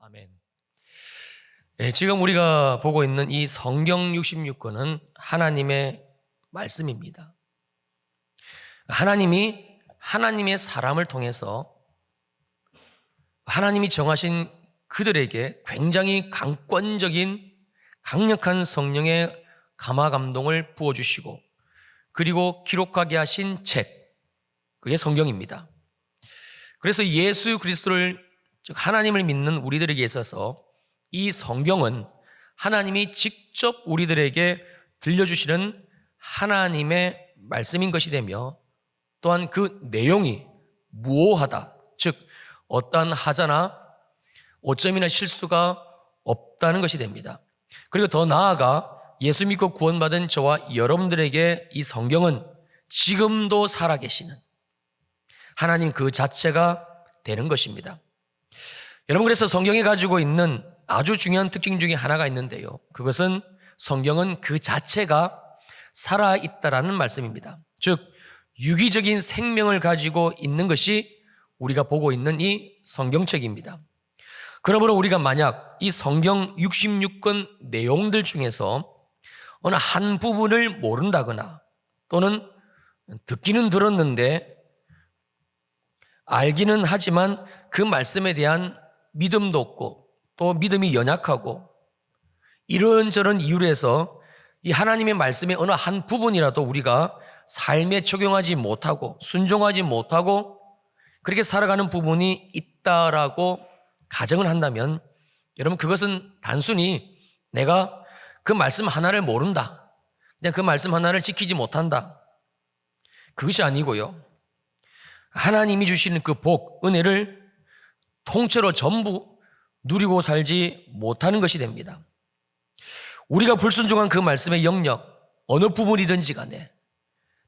아멘. 지금 우리가 보고 있는 이 성경 66권은 하나님의 말씀입니다. 하나님이 하나님의 사람을 통해서 하나님이 정하신 그들에게 굉장히 강권적인 강력한 성령의 감화 감동을 부어주시고 그리고 기록하게 하신 책, 그게 성경입니다. 그래서 예수 그리스도를, 즉 하나님을 믿는 우리들에게 있어서 이 성경은 하나님이 직접 우리들에게 들려주시는 하나님의 말씀인 것이 되며, 또한 그 내용이 무오하다, 즉 어떠한 하자나 오점이나 실수가 없다는 것이 됩니다. 그리고 더 나아가 예수 믿고 구원받은 저와 여러분들에게 이 성경은 지금도 살아계시는 하나님 그 자체가 되는 것입니다. 여러분, 그래서 성경이 가지고 있는 아주 중요한 특징 중에 하나가 있는데요, 그것은 성경은 그 자체가 살아있다라는 말씀입니다. 즉 유기적인 생명을 가지고 있는 것이 우리가 보고 있는 이 성경책입니다. 그러므로 우리가 만약 이 성경 66권 내용들 중에서 어느 한 부분을 모른다거나 또는 듣기는 들었는데 알기는 하지만 그 말씀에 대한 믿음도 없고 또 믿음이 연약하고 이런저런 이유로 해서 이 하나님의 말씀의 어느 한 부분이라도 우리가 삶에 적용하지 못하고 순종하지 못하고 그렇게 살아가는 부분이 있다라고 가정을 한다면, 여러분, 그것은 단순히 내가 그 말씀 하나를 모른다, 그냥 그 말씀 하나를 지키지 못한다, 그것이 아니고요, 하나님이 주시는 그 복, 은혜를 통째로 전부 누리고 살지 못하는 것이 됩니다. 우리가 불순종한 그 말씀의 영역, 어느 부분이든지 간에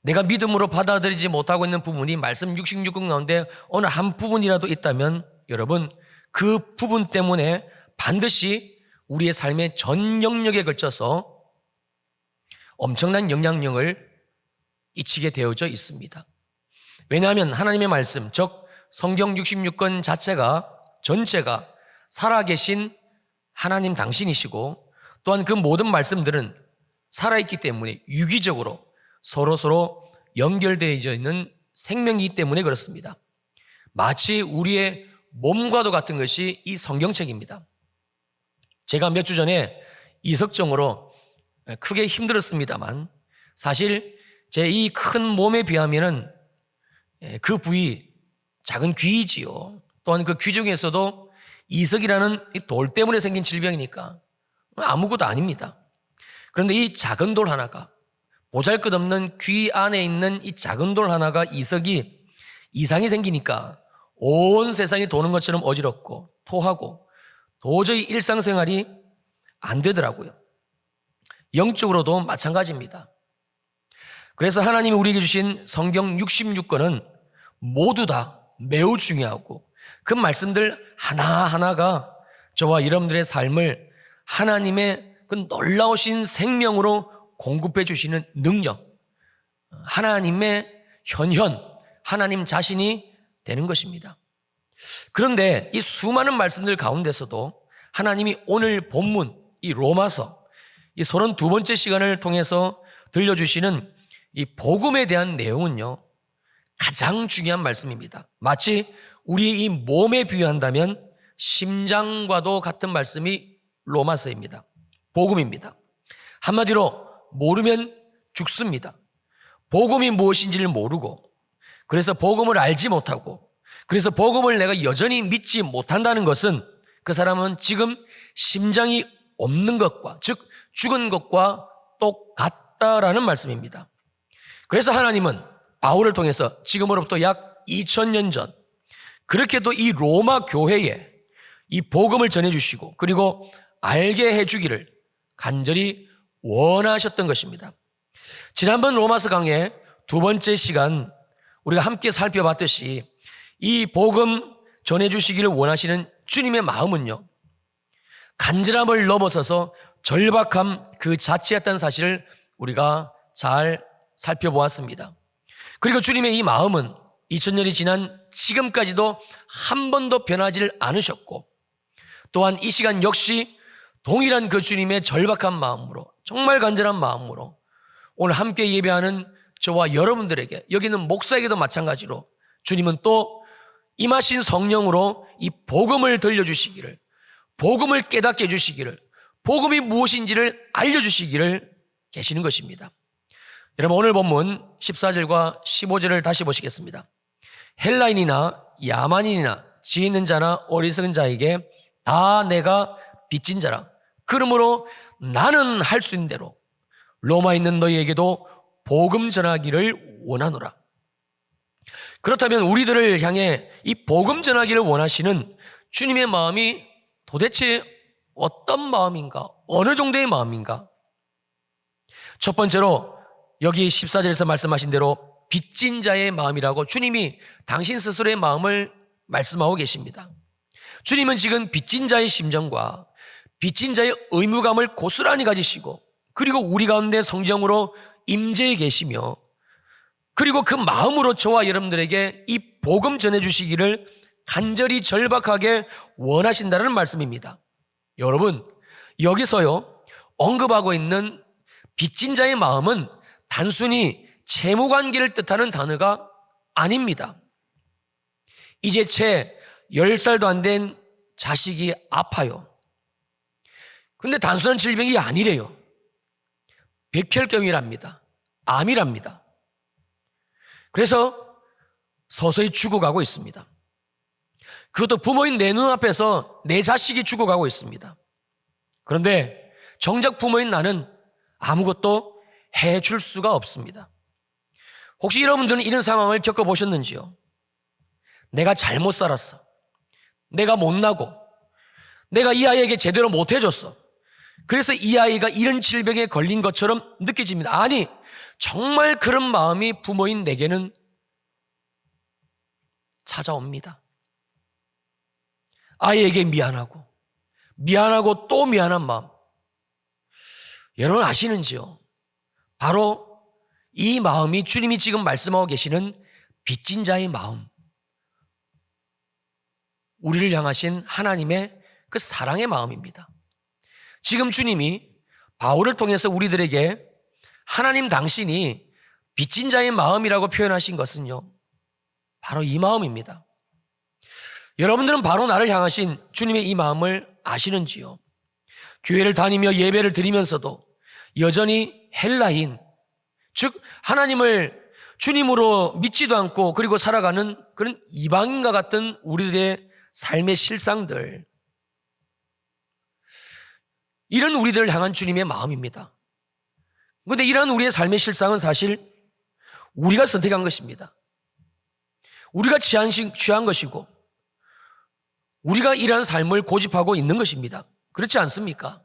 내가 믿음으로 받아들이지 못하고 있는 부분이 말씀 66권 가운데 어느 한 부분이라도 있다면, 여러분, 그 부분 때문에 반드시 우리의 삶의 전 영역에 걸쳐서 엄청난 영향력을 끼치게 되어져 있습니다. 왜냐하면 하나님의 말씀, 즉 성경 66권 자체가, 전체가 살아계신 하나님 당신이시고, 또한 그 모든 말씀들은 살아있기 때문에 유기적으로 서로 연결되어 있는 생명이기 때문에 그렇습니다. 마치 우리의 몸과도 같은 것이 이 성경책입니다. 제가 몇 주 전에 이석증으로 크게 힘들었습니다만, 사실 제 이 큰 몸에 비하면은 그 부위, 작은 귀이지요. 또한 그 귀 중에서도 이석이라는 이 돌 때문에 생긴 질병이니까 아무것도 아닙니다. 그런데 이 작은 돌 하나가, 보잘것없는 귀 안에 있는 이 작은 돌 하나가, 이석이 이상이 생기니까 온 세상이 도는 것처럼 어지럽고 토하고 도저히 일상생활이 안 되더라고요. 영적으로도 마찬가지입니다. 그래서 하나님이 우리에게 주신 성경 66권은 모두 다 매우 중요하고 그 말씀들 하나하나가 저와 여러분들의 삶을 하나님의 그 놀라우신 생명으로 공급해 주시는 능력, 하나님의 현현, 하나님 자신이 되는 것입니다. 그런데 이 수많은 말씀들 가운데서도 하나님이 오늘 본문 이 로마서 이 32번째 시간을 통해서 들려주시는 이 복음에 대한 내용은요, 가장 중요한 말씀입니다. 마치 우리의 이 몸에 비유한다면 심장과도 같은 말씀이 로마서입니다. 복음입니다. 한마디로 모르면 죽습니다. 복음이 무엇인지를 모르고, 그래서 복음을 알지 못하고, 그래서 복음을 내가 여전히 믿지 못한다는 것은 그 사람은 지금 심장이 없는 것과, 즉 죽은 것과 똑같다라는 말씀입니다. 그래서 하나님은 바울을 통해서 지금으로부터 약 2000년 전 그렇게도 이 로마 교회에 이 복음을 전해주시고 그리고 알게 해주기를 간절히 원하셨던 것입니다. 지난번 로마서 강의 두 번째 시간 우리가 함께 살펴봤듯이 이 복음 전해주시기를 원하시는 주님의 마음은요, 간절함을 넘어서서 절박함 그 자체였다는 사실을 우리가 잘 살펴보았습니다. 그리고 주님의 이 마음은 2000년이 지난 지금까지도 한 번도 변하지 않으셨고, 또한 이 시간 역시 동일한 그 주님의 절박한 마음으로, 정말 간절한 마음으로 오늘 함께 예배하는 저와 여러분들에게, 여기는 목사에게도 마찬가지로 주님은 또 임하신 성령으로 이 복음을 들려주시기를, 복음을 깨닫게 해주시기를, 복음이 무엇인지를 알려주시기를 계시는 것입니다. 여러분, 오늘 본문 14절과 15절을 다시 보시겠습니다. 헬라인이나 야만인이나 지혜 있는 자나 어리석은 자에게 다 내가 빚진 자라. 그러므로 나는 할 수 있는 대로 로마에 있는 너희에게도 복음 전하기를 원하노라. 그렇다면 우리들을 향해 이 복음 전하기를 원하시는 주님의 마음이 도대체 어떤 마음인가? 어느 정도의 마음인가? 첫 번째로 여기 14절에서 말씀하신 대로 빚진 자의 마음이라고 주님이 당신 스스로의 마음을 말씀하고 계십니다. 주님은 지금 빚진 자의 심정과 빚진 자의 의무감을 고스란히 가지시고, 그리고 우리 가운데 성령으로 임재해 계시며, 그리고 그 마음으로 저와 여러분들에게 이 복음 전해주시기를 간절히 절박하게 원하신다는 말씀입니다. 여러분, 여기서요 언급하고 있는 빚진 자의 마음은 단순히 채무관계를 뜻하는 단어가 아닙니다. 이제 채 10살도 안 된 자식이 아파요. 근데 단순한 질병이 아니래요. 백혈병이랍니다. 암이랍니다. 그래서 서서히 죽어가고 있습니다. 그것도 부모인 내 눈앞에서 내 자식이 죽어가고 있습니다. 그런데 정작 부모인 나는 아무것도 해줄 수가 없습니다. 혹시 여러분들은 이런 상황을 겪어보셨는지요? 내가 잘못 살았어. 내가 못나고, 내가 이 아이에게 제대로 못해줬어. 그래서 이 아이가 이런 질병에 걸린 것처럼 느껴집니다. 아니, 정말 그런 마음이 부모인 내게는 찾아옵니다. 아이에게 미안하고 또 미안한 마음. 여러분 아시는지요? 바로 이 마음이 주님이 지금 말씀하고 계시는 빚진 자의 마음, 우리를 향하신 하나님의 그 사랑의 마음입니다. 지금 주님이 바울을 통해서 우리들에게 하나님 당신이 빚진 자의 마음이라고 표현하신 것은요, 바로 이 마음입니다. 여러분들은 바로 나를 향하신 주님의 이 마음을 아시는지요? 교회를 다니며 예배를 드리면서도 여전히 헬라인, 즉 하나님을 주님으로 믿지도 않고 그리고 살아가는 그런 이방인과 같은 우리들의 삶의 실상들, 이런 우리들을 향한 주님의 마음입니다. 그런데 이러한 우리의 삶의 실상은 사실 우리가 선택한 것입니다. 우리가 취한 것이고 우리가 이러한 삶을 고집하고 있는 것입니다. 그렇지 않습니까?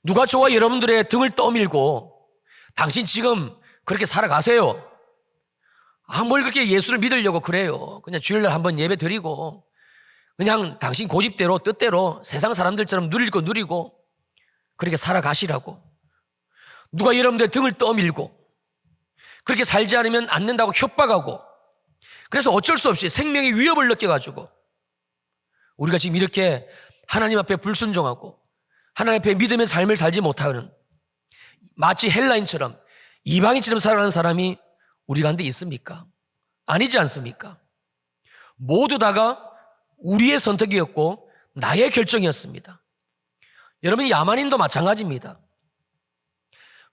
누가 저와 여러분들의 등을 떠밀고 당신 지금 그렇게 살아가세요. 뭘 그렇게 예수를 믿으려고 그래요. 그냥 주일날 한번 예배 드리고 그냥 당신 고집대로 뜻대로 세상 사람들처럼 누릴 거 누리고 그렇게 살아가시라고. 누가 여러분들의 등을 떠밀고 그렇게 살지 않으면 안 된다고 협박하고, 그래서 어쩔 수 없이 생명의 위협을 느껴가지고 우리가 지금 이렇게 하나님 앞에 불순종하고 하나님 앞에 믿음의 삶을 살지 못하는, 마치 헬라인처럼 이방인처럼 살아가는 사람이 우리 가운데 있습니까? 아니지 않습니까? 모두 다가 우리의 선택이었고 나의 결정이었습니다. 여러분, 야만인도 마찬가지입니다.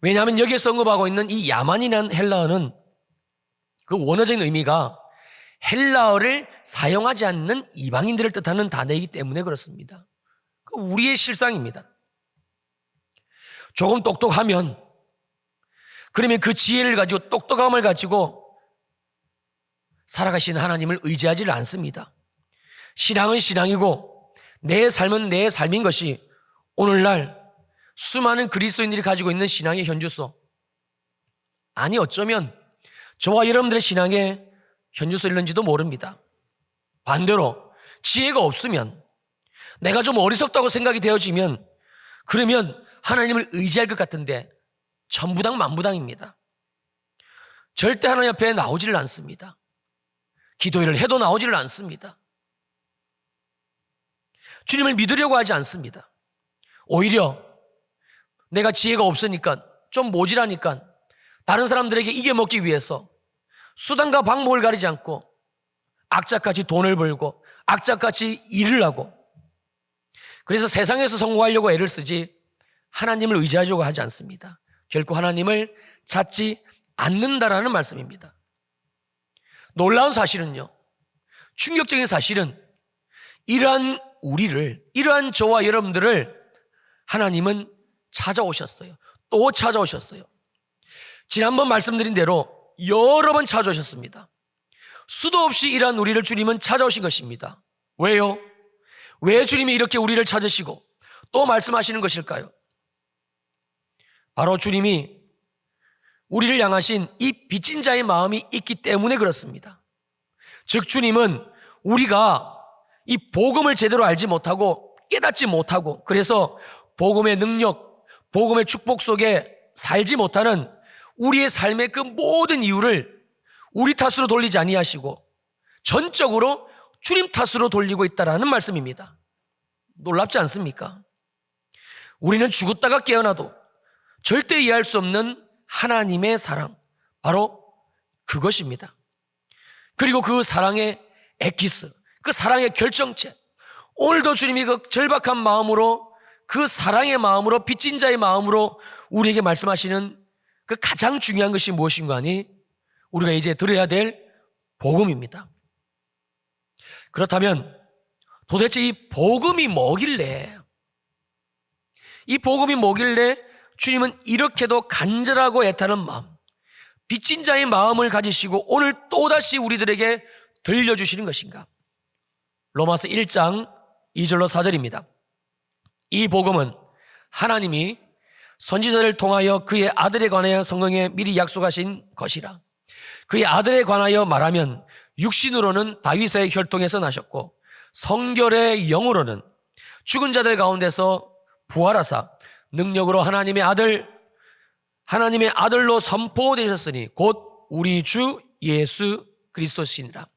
왜냐하면 여기에서 언급하고 있는 이 야만이라는 헬라어는 그 원어적인 의미가 헬라어를 사용하지 않는 이방인들을 뜻하는 단어이기 때문에 그렇습니다. 우리의 실상입니다. 조금 똑똑하면, 그러면 그 지혜를 가지고 똑똑함을 가지고 살아가신 하나님을 의지하지를 않습니다. 신앙은 신앙이고 내 삶은 내 삶인 것이 오늘날 수많은 그리스도인들이 가지고 있는 신앙의 현주소, 아니 어쩌면 저와 여러분들의 신앙의 현주소일는지도 모릅니다. 반대로 지혜가 없으면, 내가 좀 어리석다고 생각이 되어지면, 그러면 하나님을 의지할 것 같은데 천부당 만부당입니다. 절대 하나님 앞에 나오지를 않습니다. 기도를 해도 나오지를 않습니다. 주님을 믿으려고 하지 않습니다. 오히려 내가 지혜가 없으니까, 좀 모질하니까 다른 사람들에게 이겨먹기 위해서 수단과 방법을 가리지 않고 악착같이 돈을 벌고 악착같이 일을 하고, 그래서 세상에서 성공하려고 애를 쓰지 하나님을 의지하려고 하지 않습니다. 결코 하나님을 찾지 않는다라는 말씀입니다. 놀라운 사실은요, 충격적인 사실은 이러한 우리를, 이러한 저와 여러분들을 하나님은 찾아오셨어요. 또 찾아오셨어요. 지난번 말씀드린 대로 여러 번 찾아오셨습니다. 수도 없이 이러한 우리를 주님은 찾아오신 것입니다. 왜요? 왜 주님이 이렇게 우리를 찾으시고 또 말씀하시는 것일까요? 바로 주님이 우리를 향하신 이 빚진 자의 마음이 있기 때문에 그렇습니다. 즉 주님은 우리가 이 복음을 제대로 알지 못하고 깨닫지 못하고, 그래서 복음의 능력, 복음의 축복 속에 살지 못하는 우리의 삶의 그 모든 이유를 우리 탓으로 돌리지 아니하시고 전적으로 주님 탓으로 돌리고 있다라는 말씀입니다. 놀랍지 않습니까? 우리는 죽었다가 깨어나도 절대 이해할 수 없는 하나님의 사랑, 바로 그것입니다. 그리고 그 사랑의 엑기스, 그 사랑의 결정체, 오늘도 주님이 그 절박한 마음으로, 그 사랑의 마음으로, 빚진 자의 마음으로 우리에게 말씀하시는 그 가장 중요한 것이 무엇인가 하니 우리가 이제 들어야 될 복음입니다. 그렇다면 도대체 이 복음이 뭐길래, 이 복음이 뭐길래 주님은 이렇게도 간절하고 애타는 마음, 빚진 자의 마음을 가지시고 오늘 또다시 우리들에게 들려주시는 것인가? 로마서 1장 2절로 4절입니다. 이 복음은 하나님이 선지자를 통하여 그의 아들에 관하여 성경에 미리 약속하신 것이라. 그의 아들에 관하여 말하면 육신으로는 다윗의 혈통에서 나셨고 성결의 영으로는 죽은 자들 가운데서 부활하사 능력으로 하나님의 아들로 선포되셨으니 곧 우리 주 예수 그리스도시니라.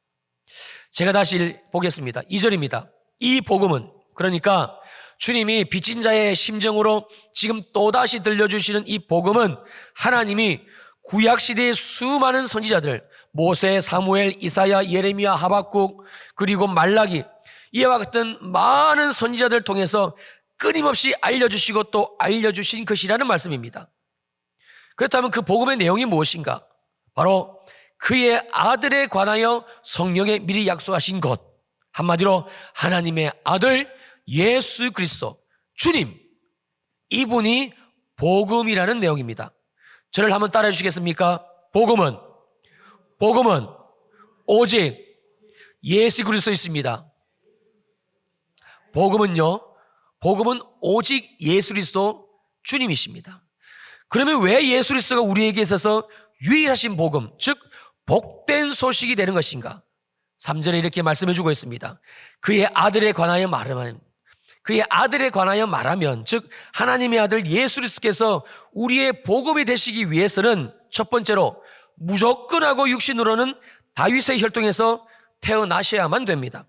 제가 다시 보겠습니다. 2절입니다. 이 복음은, 그러니까 주님이 빚진 자의 심정으로 지금 또다시 들려주시는 이 복음은 하나님이 구약시대의 수많은 선지자들, 모세, 사무엘, 이사야, 예레미야, 하박국, 그리고 말라기, 이와 같은 많은 선지자들 통해서 끊임없이 알려주시고 또 알려주신 것이라는 말씀입니다. 그렇다면 그 복음의 내용이 무엇인가? 바로 그의 아들에 관하여 성경에 미리 약속하신 것, 한마디로 하나님의 아들 예수 그리스도, 주님, 이분이 복음이라는 내용입니다. 저를 한번 따라해 주시겠습니까? 복음은 오직 예수 그리스도 있습니다. 복음은 오직 예수 그리스도 주님이십니다. 그러면 왜 예수 그리스도가 우리에게 있어서 유일하신 복음, 즉 복된 소식이 되는 것인가? 3절에 이렇게 말씀해 주고 있습니다. 그의 아들에 관하여 말하면, 즉 하나님의 아들 예수 그리스도께서 우리의 복음이 되시기 위해서는 첫 번째로 무조건하고 육신으로는 다윗의 혈통에서 태어나셔야만 됩니다.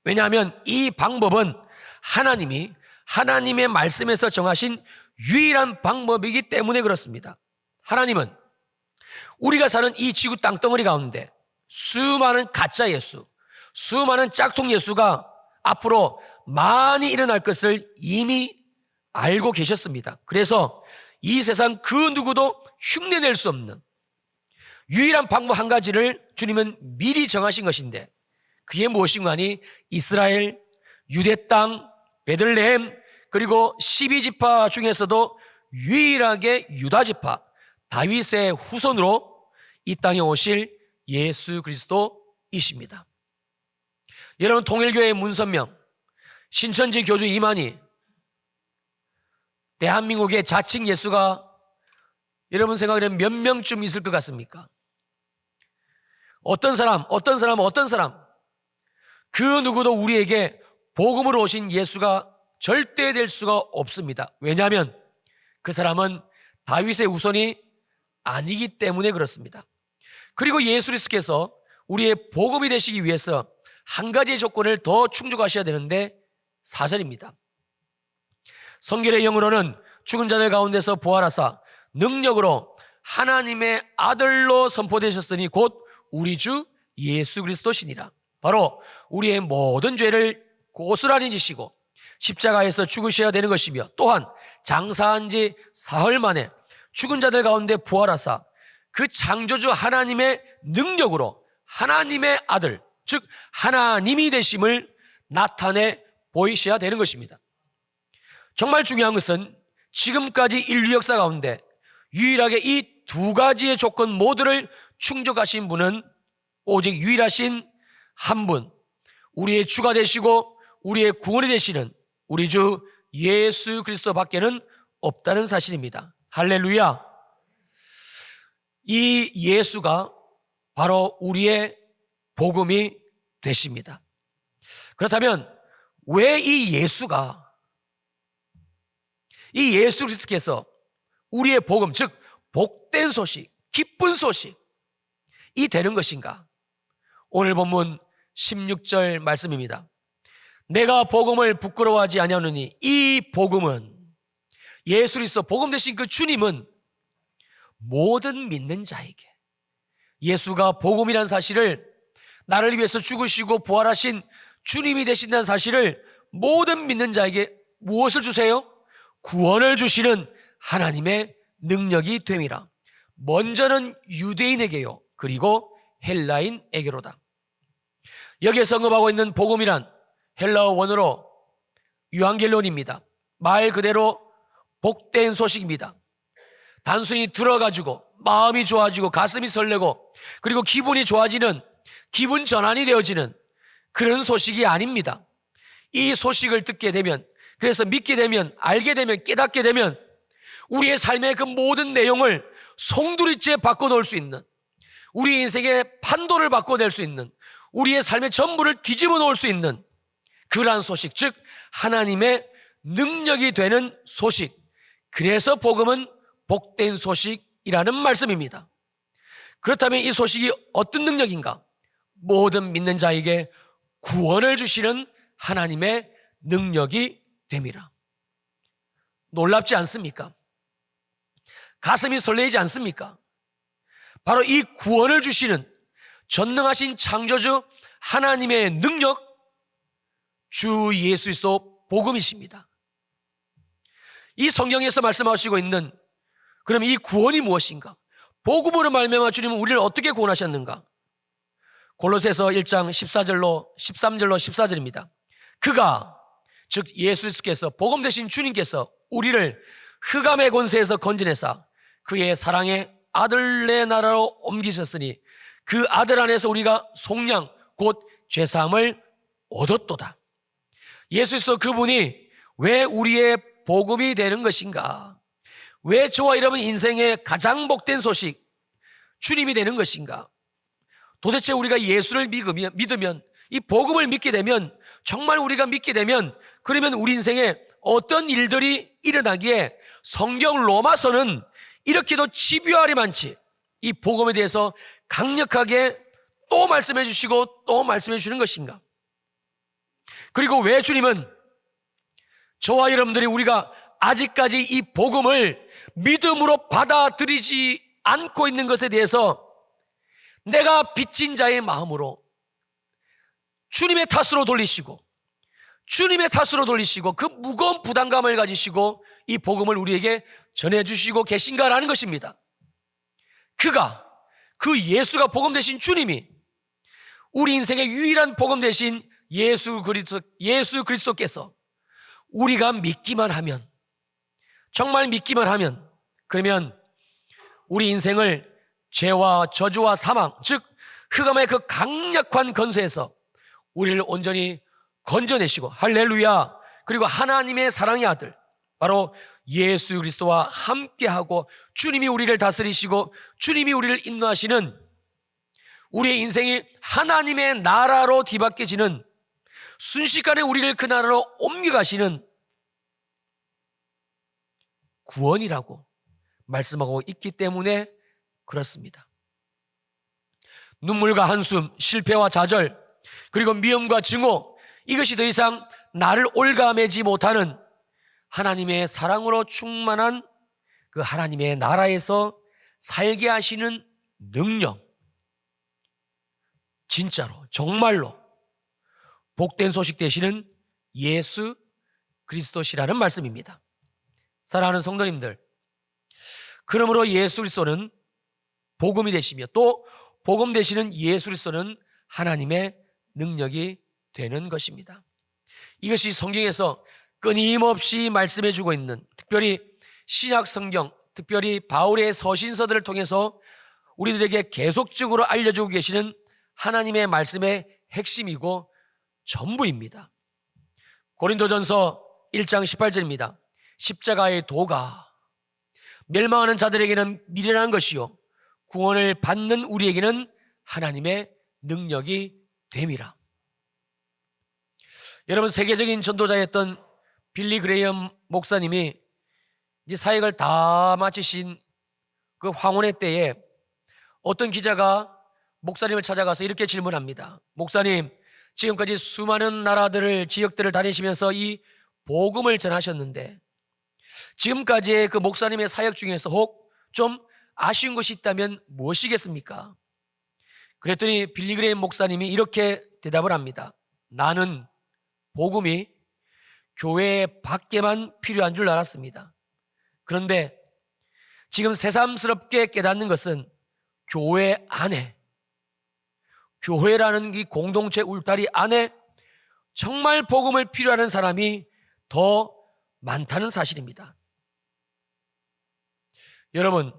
왜냐하면 이 방법은 하나님이 하나님의 말씀에서 정하신 유일한 방법이기 때문에 그렇습니다. 하나님은 우리가 사는 이 지구 땅덩어리 가운데 수많은 가짜 예수, 수많은 짝퉁 예수가 앞으로 많이 일어날 것을 이미 알고 계셨습니다. 그래서 이 세상 그 누구도 흉내낼 수 없는 유일한 방법 한 가지를 주님은 미리 정하신 것인데, 그게 무엇인가 하니 이스라엘, 유대 땅, 베들레헴, 그리고 12지파 중에서도 유일하게 유다지파, 다윗의 후손으로 이 땅에 오실 예수 그리스도이십니다. 여러분, 통일교회의 문선명, 신천지 교주 이만희, 대한민국의 자칭 예수가 여러분 생각에는 몇 명쯤 있을 것 같습니까? 어떤 사람, 그 누구도 우리에게 복음으로 오신 예수가 절대 될 수가 없습니다. 왜냐하면 그 사람은 다윗의 후손이 아니기 때문에 그렇습니다. 그리고 예수 그리스도께서 우리의 복음이 되시기 위해서 한 가지의 조건을 더 충족하셔야 되는데 4절입니다. 성결의 영으로는 죽은 자들 가운데서 부활하사 능력으로 하나님의 아들로 선포되셨으니 곧 우리 주 예수 그리스도시니라. 바로 우리의 모든 죄를 고스란히 지시고 십자가에서 죽으셔야 되는 것이며, 또한 장사한 지 사흘 만에 죽은 자들 가운데 부활하사 그 창조주 하나님의 능력으로 하나님의 아들, 즉 하나님이 되심을 나타내 보이셔야 되는 것입니다. 정말 중요한 것은 지금까지 인류 역사 가운데 유일하게 이 두 가지의 조건 모두를 충족하신 분은 오직 유일하신 한 분, 우리의 주가 되시고 우리의 구원이 되시는 우리 주 예수 그리스도 밖에는 없다는 사실입니다. 할렐루야. 이 예수가 바로 우리의 복음이 되십니다. 그렇다면 왜 이 예수 그리스도께서 우리의 복음, 즉 복된 소식, 기쁜 소식이 되는 것인가? 오늘 본문 16절 말씀입니다. 내가 복음을 부끄러워하지 아니하노니 이 복음은, 예수 그리스도 복음 되신 그 주님은 모든 믿는 자에게, 예수가 복음이라는 사실을, 나를 위해서 죽으시고 부활하신 주님이 되신다는 사실을 모든 믿는 자에게 무엇을 주세요? 구원을 주시는 하나님의 능력이 됨이라. 먼저는 유대인에게요, 그리고 헬라인에게로다. 여기에서 언급하고 있는 복음이란 헬라어 원어로 유앙겔론입니다. 말 그대로 복된 소식입니다. 단순히 들어가지고 마음이 좋아지고 가슴이 설레고 그리고 기분이 좋아지는, 기분 전환이 되어지는 그런 소식이 아닙니다. 이 소식을 듣게 되면, 그래서 믿게 되면, 알게 되면, 깨닫게 되면 우리의 삶의 그 모든 내용을 송두리째 바꿔놓을 수 있는, 우리 인생의 판도를 바꿔낼 수 있는, 우리의 삶의 전부를 뒤집어 놓을 수 있는 그러한 소식, 즉 하나님의 능력이 되는 소식. 그래서 복음은 복된 소식이라는 말씀입니다. 그렇다면 이 소식이 어떤 능력인가? 모든 믿는 자에게 구원을 주시는 하나님의 능력이 됨이라. 놀랍지 않습니까? 가슴이 설레지 않습니까? 바로 이 구원을 주시는 전능하신 창조주 하나님의 능력, 주 예수 그리스도 복음이십니다. 이 성경에서 말씀하시고 있는, 그럼 이 구원이 무엇인가? 복음으로 말미암아 주님은 우리를 어떻게 구원하셨는가? 골로새서 1장 13절로 14절입니다. 그가, 즉 예수 그리스도께서, 복음 되신 주님께서 우리를 흑암의 권세에서 건져내사 그의 사랑의 아들의 나라로 옮기셨으니 그 아들 안에서 우리가 속량 곧 죄사함을 얻었도다. 예수 그리스도 그분이 왜 우리의 복음이 되는 것인가? 왜 저와 여러분 인생의 가장 복된 소식, 주님이 되는 것인가? 도대체 우리가 예수를 믿으면, 이 복음을 믿게 되면, 정말 우리가 믿게 되면, 그러면 우리 인생에 어떤 일들이 일어나기에 성경 로마서는 이렇게도 집요하리 많지 이 복음에 대해서 강력하게 또 말씀해 주시고 또 말씀해 주시는 것인가? 그리고 왜 주님은 저와 여러분들이 우리가 아직까지 이 복음을 믿음으로 받아들이지 않고 있는 것에 대해서 내가 빚진 자의 마음으로 주님의 탓으로 돌리시고 그 무거운 부담감을 가지시고 이 복음을 우리에게 전해주시고 계신가라는 것입니다. 그 예수가 복음 되신 주님이, 우리 인생의 유일한 복음 되신 예수 그리스도께서 우리가 믿기만 하면, 정말 믿기만 하면, 그러면 우리 인생을 죄와 저주와 사망, 즉 흑암의 그 강력한 권세에서 우리를 온전히 건져내시고, 할렐루야, 그리고 하나님의 사랑의 아들 바로 예수 그리스도와 함께하고 주님이 우리를 다스리시고 주님이 우리를 인도하시는, 우리의 인생이 하나님의 나라로 뒤바뀌어지는, 순식간에 우리를 그 나라로 옮겨가시는 구원이라고 말씀하고 있기 때문에 그렇습니다. 눈물과 한숨, 실패와 좌절, 그리고 미움과 증오, 이것이 더 이상 나를 올가매지 못하는 하나님의 사랑으로 충만한 그 하나님의 나라에서 살게 하시는 능력, 진짜로 정말로 복된 소식 되시는 예수 그리스도시라는 말씀입니다. 사랑하는 성도님들, 그러므로 예수 그리스도는 복음이 되시며 또 복음 되시는 예수 그리스도는 하나님의 능력이 되는 것입니다. 이것이 성경에서 끊임없이 말씀해 주고 있는, 특별히 신약 성경, 특별히 바울의 서신서들을 통해서 우리들에게 계속적으로 알려주고 계시는 하나님의 말씀의 핵심이고 전부입니다. 고린도전서 1장 18절입니다. 십자가의 도가 멸망하는 자들에게는 미련한 것이요 구원을 받는 우리에게는 하나님의 능력이 됨이라. 여러분, 세계적인 전도자였던 빌리 그레이엄 목사님이 이제 사역을 다 마치신 그 황혼의 때에 어떤 기자가 목사님을 찾아가서 이렇게 질문합니다. 목사님, 지금까지 수많은 나라들을, 지역들을 다니시면서 이 복음을 전하셨는데 지금까지의 그 목사님의 사역 중에서 혹 좀 아쉬운 것이 있다면 무엇이겠습니까? 그랬더니 빌리 그레이엄 목사님이 이렇게 대답을 합니다. 나는 복음이 교회 밖에만 필요한 줄 알았습니다. 그런데 지금 새삼스럽게 깨닫는 것은 교회 안에, 교회라는 이 공동체 울타리 안에 정말 복음을 필요하는 사람이 더 많다는 사실입니다. 여러분,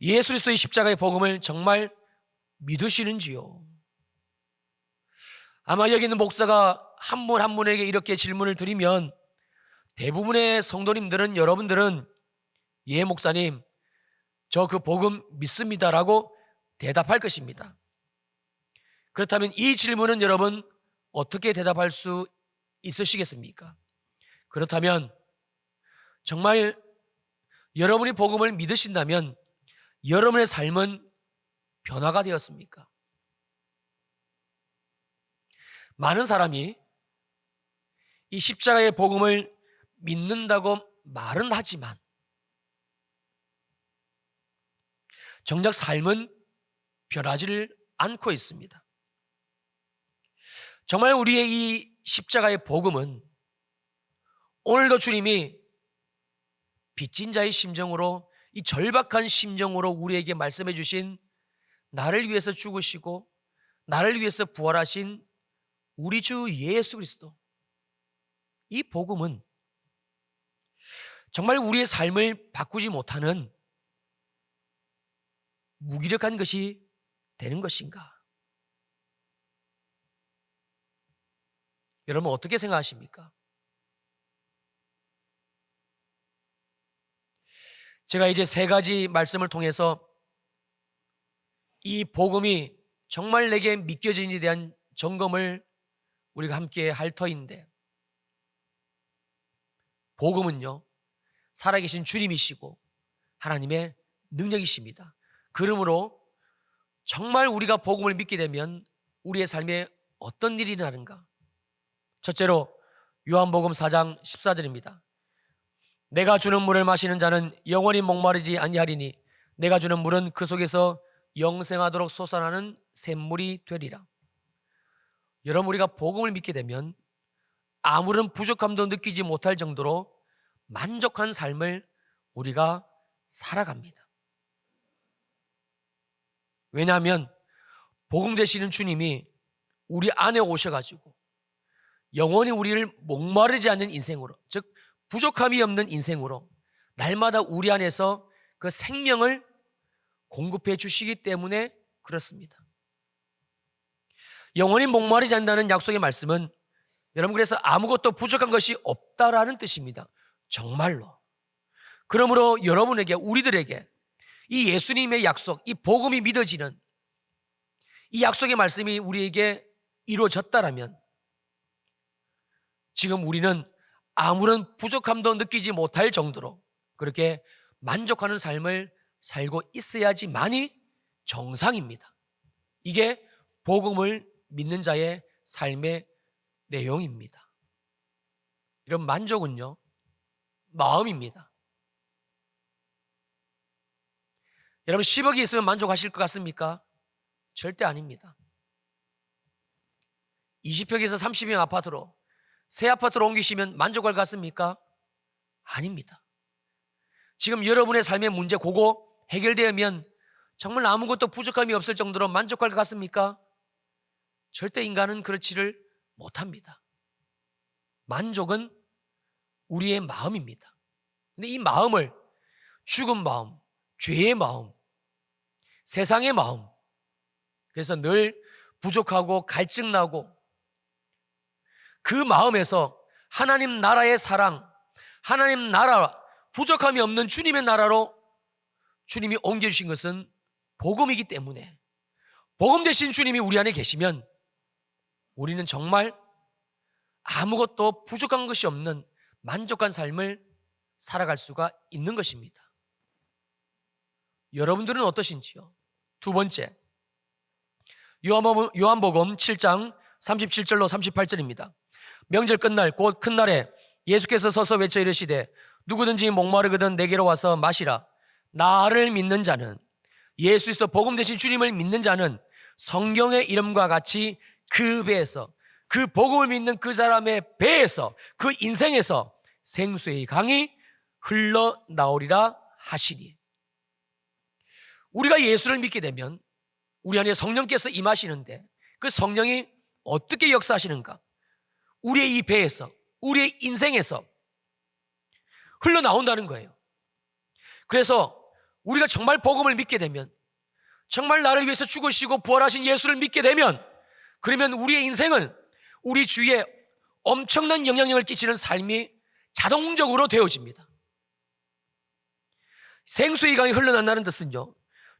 예수 그리스도의 십자가의 복음을 정말 믿으시는지요? 아마 여기 있는 목사가 한 분 한 분에게 이렇게 질문을 드리면 대부분의 성도님들은, 여러분들은 예 목사님, 저 그 복음 믿습니다라고 대답할 것입니다. 그렇다면 이 질문은 여러분 어떻게 대답할 수 있으시겠습니까? 그렇다면 정말 여러분이 복음을 믿으신다면 여러분의 삶은 변화가 되었습니까? 많은 사람이 이 십자가의 복음을 믿는다고 말은 하지만 정작 삶은 변하지를 않고 있습니다. 정말 우리의 이 십자가의 복음은 오늘도 주님이 빚진 자의 심정으로, 이 절박한 심정으로 우리에게 말씀해 주신, 나를 위해서 죽으시고 나를 위해서 부활하신 우리 주 예수 그리스도, 이 복음은 정말 우리의 삶을 바꾸지 못하는 무기력한 것이 되는 것인가? 여러분 어떻게 생각하십니까? 제가 이제 세 가지 말씀을 통해서 이 복음이 정말 내게 믿겨지는지에 대한 점검을 우리가 함께 할 터인데, 복음은요 살아계신 주님이시고 하나님의 능력이십니다. 그러므로 정말 우리가 복음을 믿게 되면 우리의 삶에 어떤 일이 일어나는가? 첫째로 요한복음 4장 14절입니다. 내가 주는 물을 마시는 자는 영원히 목마르지 아니하리니 내가 주는 물은 그 속에서 영생하도록 솟아나는 샘물이 되리라. 여러분, 우리가 복음을 믿게 되면 아무런 부족함도 느끼지 못할 정도로 만족한 삶을 우리가 살아갑니다. 왜냐하면 복음 되시는 주님이 우리 안에 오셔가지고 영원히 우리를 목마르지 않는 인생으로, 즉 부족함이 없는 인생으로 날마다 우리 안에서 그 생명을 공급해 주시기 때문에 그렇습니다. 영원히 목마르지 않는다는 약속의 말씀은 여러분, 그래서 아무것도 부족한 것이 없다라는 뜻입니다. 정말로. 그러므로 여러분에게, 우리들에게 이 예수님의 약속, 이 복음이 믿어지는 이 약속의 말씀이 우리에게 이루어졌다라면 지금 우리는 아무런 부족함도 느끼지 못할 정도로 그렇게 만족하는 삶을 살고 있어야지만이 정상입니다. 이게 복음을 믿는 자의 삶의 내용입니다. 이런 만족은요, 마음입니다. 여러분 10억이 있으면 만족하실 것 같습니까? 절대 아닙니다. 20평에서 30평 아파트로 새 아파트로 옮기시면 만족할 것 같습니까? 아닙니다. 지금 여러분의 삶의 문제 그거 해결되면 정말 아무것도 부족함이 없을 정도로 만족할 것 같습니까? 절대 인간은 그렇지를 못합니다. 만족은 우리의 마음입니다. 근데 이 마음을 죽은 마음, 죄의 마음, 세상의 마음, 그래서 늘 부족하고 갈증나고 그 마음에서 하나님 나라의 사랑, 하나님 나라, 부족함이 없는 주님의 나라로 주님이 옮겨주신 것은 복음이기 때문에 복음 대신 주님이 우리 안에 계시면 우리는 정말 아무것도 부족한 것이 없는 만족한 삶을 살아갈 수가 있는 것입니다. 여러분들은 어떠신지요? 두 번째, 요한복음 7장 37절로 38절입니다. 명절 끝날 곧 큰 날에 예수께서 서서 외쳐 이르시되 누구든지 목마르거든 내게로 와서 마시라. 나를 믿는 자는, 예수께서 복음 대신 주님을 믿는 자는 성경의 이름과 같이 그 배에서, 그 복음을 믿는 그 사람의 배에서, 그 인생에서 생수의 강이 흘러나오리라 하시니. 우리가 예수를 믿게 되면 우리 안에 성령께서 임하시는데 그 성령이 어떻게 역사하시는가? 우리의 이 배에서, 우리의 인생에서 흘러나온다는 거예요. 그래서 우리가 정말 복음을 믿게 되면, 정말 나를 위해서 죽으시고 부활하신 예수를 믿게 되면, 그러면 우리의 인생은 우리 주위에 엄청난 영향력을 끼치는 삶이 자동적으로 되어집니다. 생수의 강이 흘러난다는 뜻은요,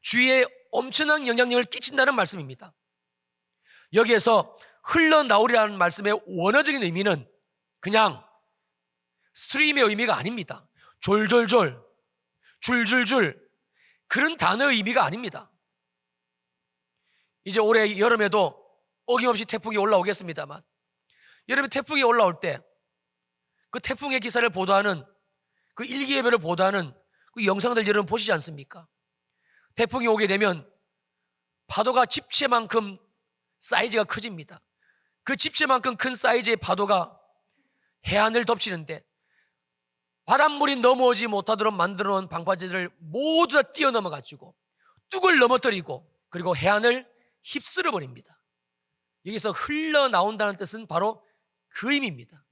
주위에 엄청난 영향력을 끼친다는 말씀입니다. 여기에서 흘러나오리라는 말씀의 원어적인 의미는 그냥 스트림의 의미가 아닙니다. 졸졸졸, 줄줄줄, 그런 단어의 의미가 아닙니다. 이제 올해 여름에도 어김없이 태풍이 올라오겠습니다만, 여름에 태풍이 올라올 때 그 태풍의 기사를 보도하는, 그 일기예보를 보도하는 그 영상들 여러분 보시지 않습니까? 태풍이 오게 되면 파도가 집채만큼 사이즈가 커집니다. 그 집채만큼 큰 사이즈의 파도가 해안을 덮치는데 바닷물이 넘어오지 못하도록 만들어 놓은 방파제를 모두 다 뛰어넘어가지고 뚝을 넘어뜨리고 그리고 해안을 휩쓸어 버립니다. 여기서 흘러나온다는 뜻은 바로 그 의미입니다.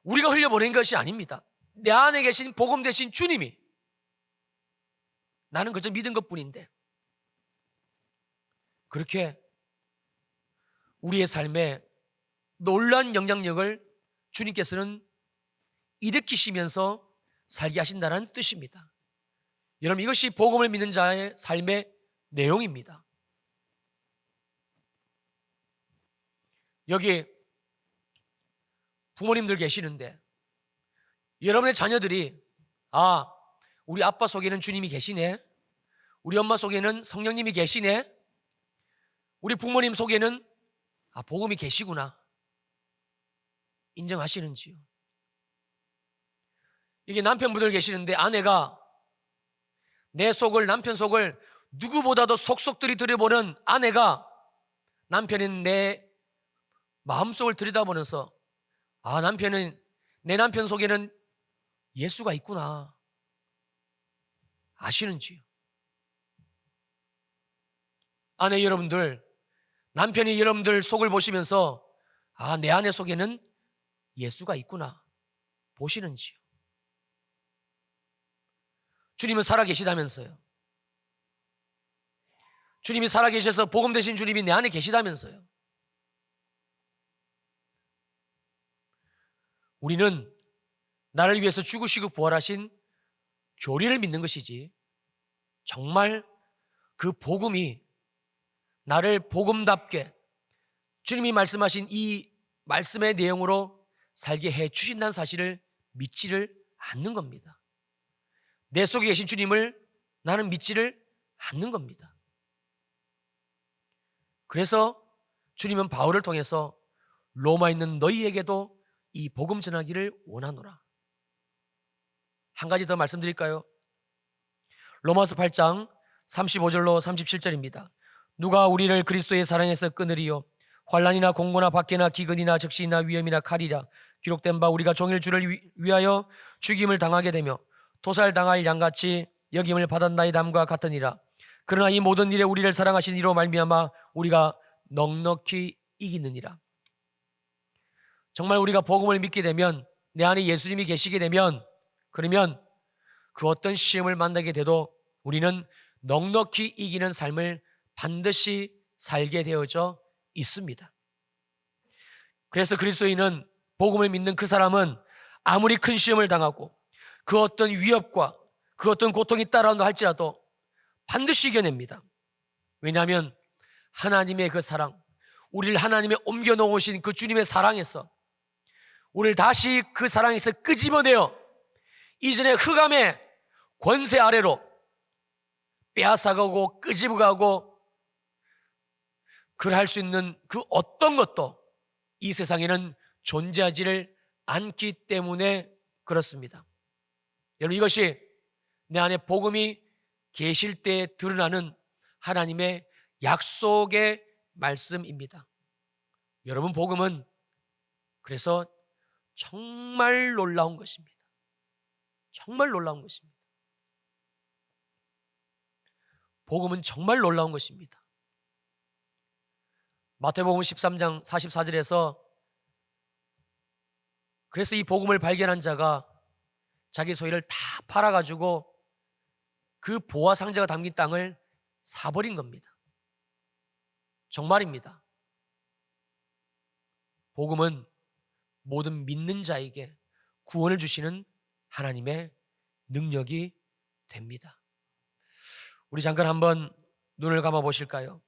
우리가 흘려보낸 것이 아닙니다. 내 안에 계신 복음 대신 주님이, 나는 그저 믿은 것뿐인데, 그렇게 우리의 삶에 놀라운 영향력을 주님께서는 일으키시면서 살게 하신다는 뜻입니다. 여러분, 이것이 복음을 믿는 자의 삶의 내용입니다. 여기 부모님들 계시는데 여러분의 자녀들이 우리 아빠 속에는 주님이 계시네, 우리 엄마 속에는 성령님이 계시네, 우리 부모님 속에는 복음이 계시구나 인정하시는지요? 이게 남편분들 계시는데 아내가 내 속을, 남편 속을 누구보다도 속속들이 들여보는 아내가 남편인 내 마음속을 들여다보면서 내 남편 속에는 예수가 있구나 아시는지요? 아내 여러분들, 남편이 여러분들 속을 보시면서 내 아내 속에는 예수가 있구나 보시는지요? 주님은 살아계시다면서요. 주님이 살아계셔서 복음 되신 주님이 내 안에 계시다면서요. 우리는 나를 위해서 죽으시고 부활하신 교리를 믿는 것이지, 정말 그 복음이 나를 복음답게 주님이 말씀하신 이 말씀의 내용으로 살게 해 주신다는 사실을 믿지를 않는 겁니다. 내 속에 계신 주님을 나는 믿지를 않는 겁니다. 그래서 주님은 바울을 통해서 로마에 있는 너희에게도 이 복음 전하기를 원하노라. 한 가지 더 말씀드릴까요? 로마서 8장 35절로 37절입니다. 누가 우리를 그리스도의 사랑에서 끊으리요? 환난이나 공고나 박해나 기근이나 적신이나 위험이나 칼이라. 기록된 바 우리가 종일 주를 위하여 죽임을 당하게 되며 도살당할 양같이 여김을 받았나이담과 같으니라. 그러나 이 모든 일에 우리를 사랑하신 이로 말미암아 우리가 넉넉히 이기느니라. 정말 우리가 복음을 믿게 되면, 내 안에 예수님이 계시게 되면, 그러면 그 어떤 시험을 만나게 돼도 우리는 넉넉히 이기는 삶을 반드시 살게 되어져 있습니다. 그래서 그리스도인은, 복음을 믿는 그 사람은 아무리 큰 시험을 당하고 그 어떤 위협과 그 어떤 고통이 따라온다 할지라도 반드시 이겨냅니다. 왜냐하면 하나님의 그 사랑, 우리를 하나님의 옮겨 놓으신 그 주님의 사랑에서 우리를 다시 그 사랑에서 끄집어내어 이전의 흑암의 권세 아래로 빼앗아가고 끄집어가고 그럴 수 있는 그 어떤 것도 이 세상에는 존재하지를 않기 때문에 그렇습니다. 여러분, 이것이 내 안에 복음이 계실 때 드러나는 하나님의 약속의 말씀입니다. 여러분, 복음은 그래서 정말 놀라운 것입니다. 정말 놀라운 것입니다. 복음은 정말 놀라운 것입니다. 마태복음 13장 44절에서 그래서 이 복음을 발견한 자가 자기 소유를 다 팔아가지고 그 보화 상자가 담긴 땅을 사버린 겁니다. 정말입니다. 복음은 모든 믿는 자에게 구원을 주시는 하나님의 능력이 됩니다. 우리 잠깐 한번 눈을 감아 보실까요?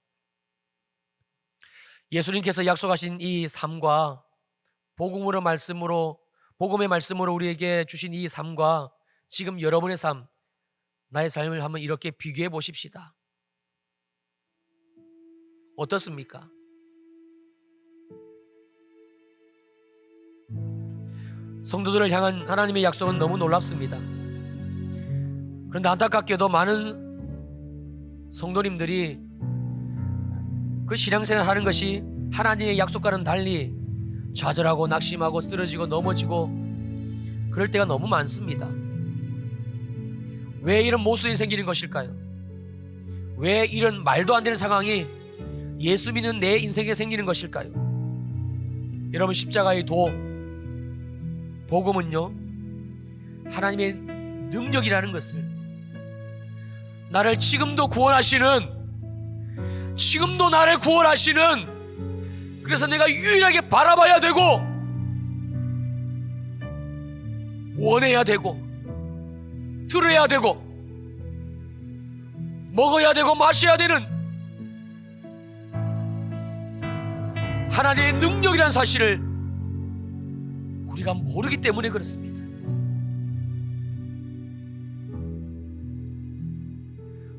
예수님께서 약속하신 이 삶과 복음의 말씀으로 우리에게 주신 이 삶과 지금 여러분의 삶, 나의 삶을 한번 이렇게 비교해 보십시다. 어떻습니까? 성도들을 향한 하나님의 약속은 너무 놀랍습니다. 그런데 안타깝게도 많은 성도님들이 그 신앙생활 하는 것이 하나님의 약속과는 달리 좌절하고 낙심하고 쓰러지고 넘어지고 그럴 때가 너무 많습니다. 왜 이런 모순이 생기는 것일까요? 왜 이런 말도 안 되는 상황이 예수 믿는 내 인생에 생기는 것일까요? 여러분, 십자가의 도, 복음은요, 하나님의 능력이라는 것을, 나를 지금도 구원하시는, 지금도 나를 구원하시는, 그래서 내가 유일하게 바라봐야 되고 원해야 되고 들어야 되고 먹어야 되고 마셔야 되는 하나님의 능력이라는 사실을 우리가 모르기 때문에 그렇습니다.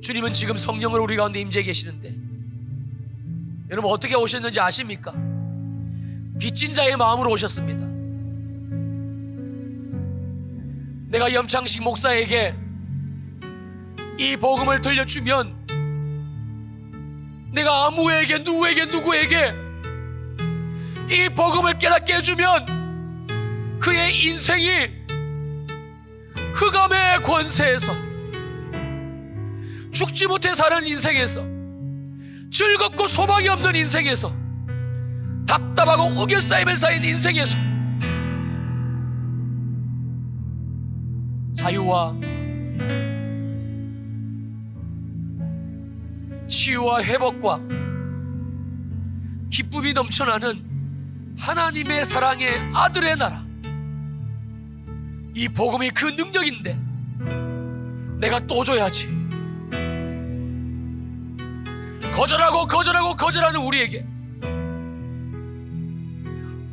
주님은 지금 성령으로 우리 가운데 임재해 계시는데 여러분, 어떻게 오셨는지 아십니까? 빚진 자의 마음으로 오셨습니다. 내가 염창식 목사에게 이 복음을 들려주면 내가 아무에게 누구에게 이 복음을 깨닫게 해주면 그의 인생이 흑암의 권세에서, 죽지 못해 사는 인생에서, 즐겁고 소망이 없는 인생에서, 답답하고 우겨싸임을 쌓인 인생에서 자유와 치유와 회복과 기쁨이 넘쳐나는 하나님의 사랑의 아들의 나라, 이 복음이 그 능력인데 내가 또 줘야지. 거절하는 우리에게,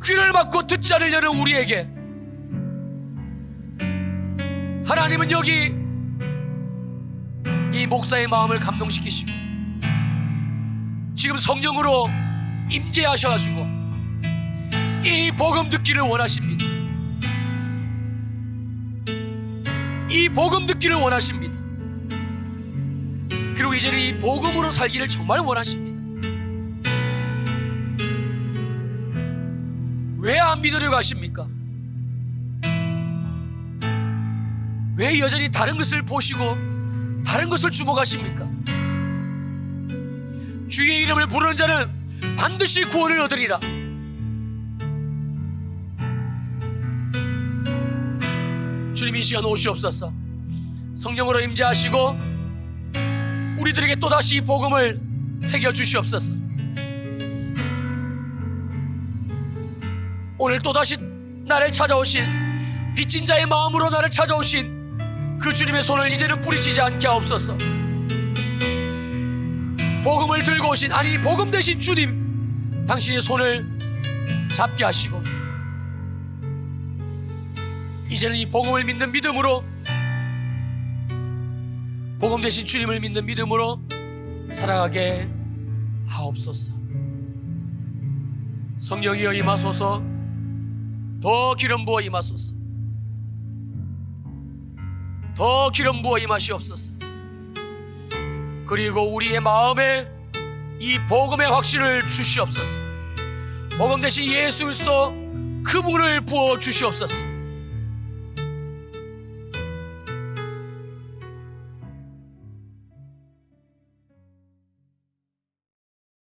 귀를 막고 듣지 않으려는 우리에게 하나님은 여기 이 목사의 마음을 감동시키시고 지금 성령으로 임재하셔가지고 이 복음 듣기를 원하십니다. 이 복음 듣기를 원하십니다. 그리고 이제는 이 복음으로 살기를 정말 원하십니다. 왜 안 믿으려고 하십니까? 왜 여전히 다른 것을 보시고 다른 것을 주목하십니까? 주의 이름을 부르는 자는 반드시 구원을 얻으리라. 주님, 이 시간 오시옵소서. 성령으로 임재하시고 우리들에게 또다시 이 복음을 새겨주시옵소서. 오늘 또다시 나를 찾아오신, 빚진 자의 마음으로 나를 찾아오신 그 주님의 손을 이제는 뿌리치지 않게 하옵소서. 복음을 들고 오신, 아니 복음 되신 주님, 당신의 손을 잡게 하시고 이제는 이 복음을 믿는 믿음으로, 복음 되신 주님을 믿는 믿음으로 살아가게 하옵소서. 성령이여 임하소서. 더 기름 부어 임하소서. 더 기름 부어 임하시옵소서. 그리고 우리의 마음에 이 복음의 확신을 주시옵소서. 복음 되신 예수 그리스도 그분을 부어 주시옵소서.